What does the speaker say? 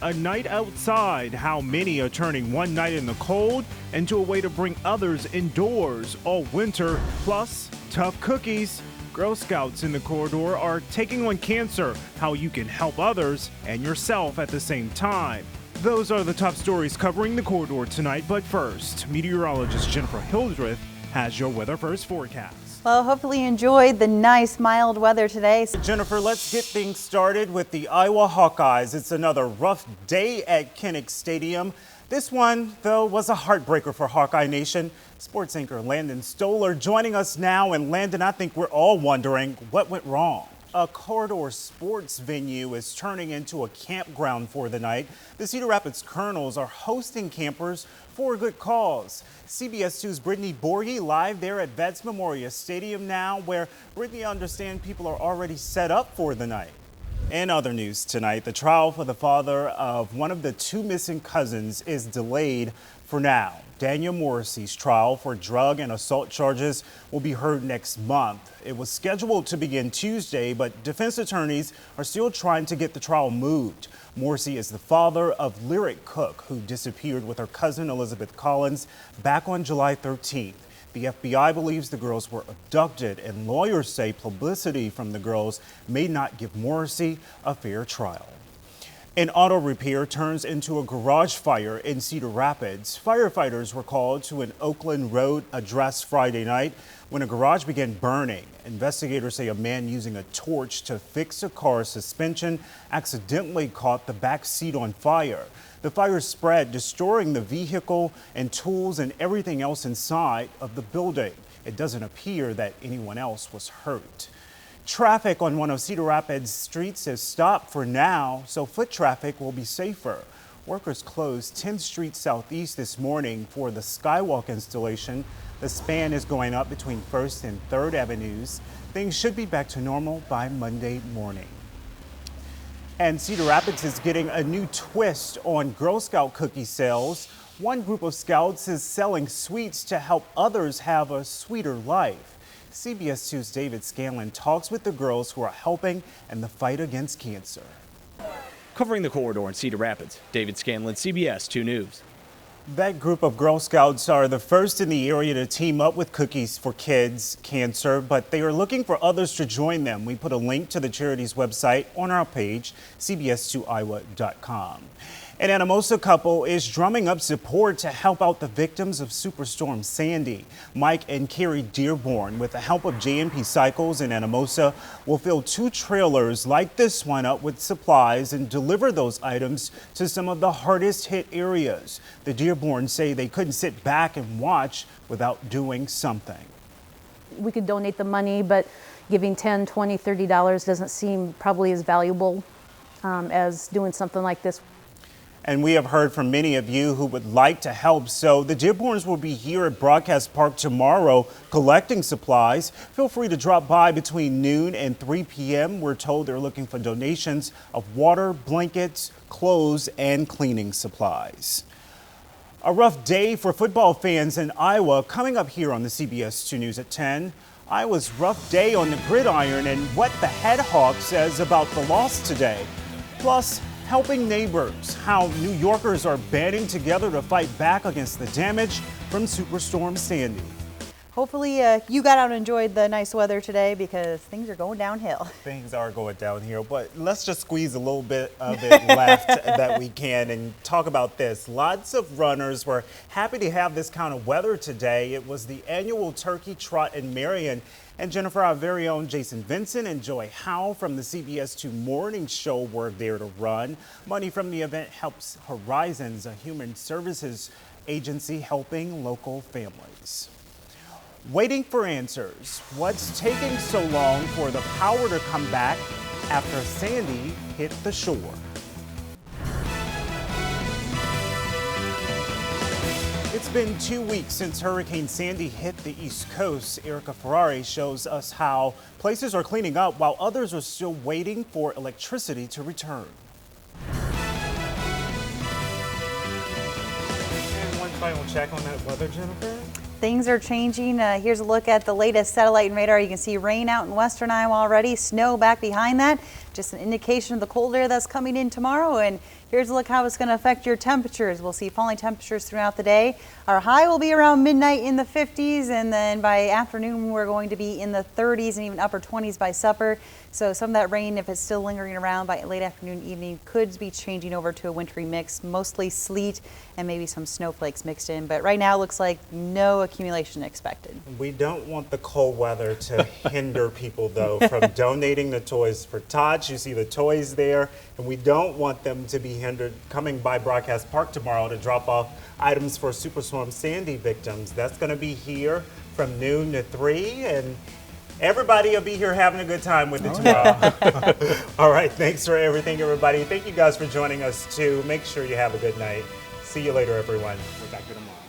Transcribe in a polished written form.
A night outside, how many are turning one night in the cold into a way to bring others indoors all winter, plus tough cookies. Girl Scouts in the corridor are taking on cancer, how you can help others and yourself at the same time. Those are the top stories covering the corridor tonight, but first, meteorologist Jennifer Hildreth has your Weather First forecast. Well, hopefully you enjoyed the nice mild weather today. Jennifer, let's get things started with the Iowa Hawkeyes. It's another rough day at Kinnick Stadium. This one, though, was a heartbreaker for Hawkeye Nation. Sports anchor Landon Stoller joining us now. And Landon, I think we're all wondering what went wrong. A corridor sports venue is turning into a campground for the night. The Cedar Rapids Colonels are hosting campers for a good cause. CBS 2's Brittany Borghi live there at Vets Memorial Stadium now, where Brittany, understand people are already set up for the night. In other news tonight, the trial for the father of one of the two missing cousins is delayed for now. Daniel Morrissey's trial for drug and assault charges will be heard next month. It was scheduled to begin Tuesday, but defense attorneys are still trying to get the trial moved. Morrissey is the father of Lyric Cook, who disappeared with her cousin Elizabeth Collins back on July 13th. The FBI believes the girls were abducted, and lawyers say publicity from the girls may not give Morrissey a fair trial. An auto repair turns into a garage fire in Cedar Rapids. Firefighters were called to an Oakland Road address Friday night when a garage began burning. Investigators say a man using a torch to fix a car's suspension accidentally caught the back seat on fire. The fire spread, destroying the vehicle and tools and everything else inside of the building. It doesn't appear that anyone else was hurt. Traffic on one of Cedar Rapids' streets has stopped for now, so foot traffic will be safer. Workers closed 10th Street Southeast this morning for the Skywalk installation. The span is going up between 1st and 3rd Avenues. Things should be back to normal by Monday morning. And Cedar Rapids is getting a new twist on Girl Scout cookie sales. One group of scouts is selling sweets to help others have a sweeter life. CBS 2's David Scanlon talks with the girls who are helping in the fight against cancer. Covering the corridor in Cedar Rapids, David Scanlon, CBS 2 News. That group of Girl Scouts are the first in the area to team up with Cookies for Kids Cancer, but they are looking for others to join them. We put a link to the charity's website on our page, cbs2iowa.com. An Anamosa couple is drumming up support to help out the victims of Superstorm Sandy. Mike and Carrie Dearborn, with the help of J&P Cycles in Anamosa, will fill 2 trailers like this one up with supplies and deliver those items to some of the hardest hit areas. The Dearborns say they couldn't sit back and watch without doing something. We could donate the money, but giving $10, $20, $30 doesn't seem probably as valuable as doing something like this. And we have heard from many of you who would like to help. So the Dearborns will be here at Broadcast Park tomorrow collecting supplies. Feel free to drop by between noon and 3 p.m. We're told they're looking for donations of water, blankets, clothes, and cleaning supplies. A rough day for football fans in Iowa coming up here on the CBS 2 News at 10. Iowa's rough day on the gridiron and what the head hawk says about the loss today. Plus, helping neighbors, how New Yorkers are banding together to fight back against the damage from Superstorm Sandy. Hopefully you got out and enjoyed the nice weather today, because things are going downhill. Things are going downhill, but let's just squeeze a little bit of it left that we can and talk about this. Lots of runners were happy to have this kind of weather today. It was the annual Turkey Trot in Marion. And Jennifer, our very own Jason Vincent and Joy Howe from the CBS 2 Morning Show were there to run. Money from the event helps Horizons, a human services agency helping local families. Waiting for answers. What's taking so long for the power to come back after Sandy hit the shore? It's been 2 weeks since Hurricane Sandy hit the East Coast. Erica Ferrari shows us how places are cleaning up while others are still waiting for electricity to return. And one final check on that weather, Jennifer. Things are changing. Here's a look at the latest satellite and radar. You can see rain out in western Iowa already, snow back behind that. just an indication of the cold air that's coming in tomorrow. And here's a look how it's going to affect your temperatures. We'll see falling temperatures throughout the day. Our high will be around midnight in the 50s, and then by afternoon we're going to be in the 30s and even upper 20s by supper. So some of that rain, if it's still lingering around by late afternoon, evening, could be changing over to a wintry mix, mostly sleet and maybe some snowflakes mixed in. But right now it looks like no accumulation expected. We don't want the cold weather to hinder people, though, from donating the toys for Tots. You see the toys there, and we don't want them to be hindered coming by Broadcast Park tomorrow to drop off items for Superstorm Sandy victims. That's going to be here from noon to 3, and everybody will be here having a good time with it tomorrow. All right, thanks for everything, everybody. Thank you guys for joining us, too. Make sure you have a good night. See you later, everyone. We're back here tomorrow.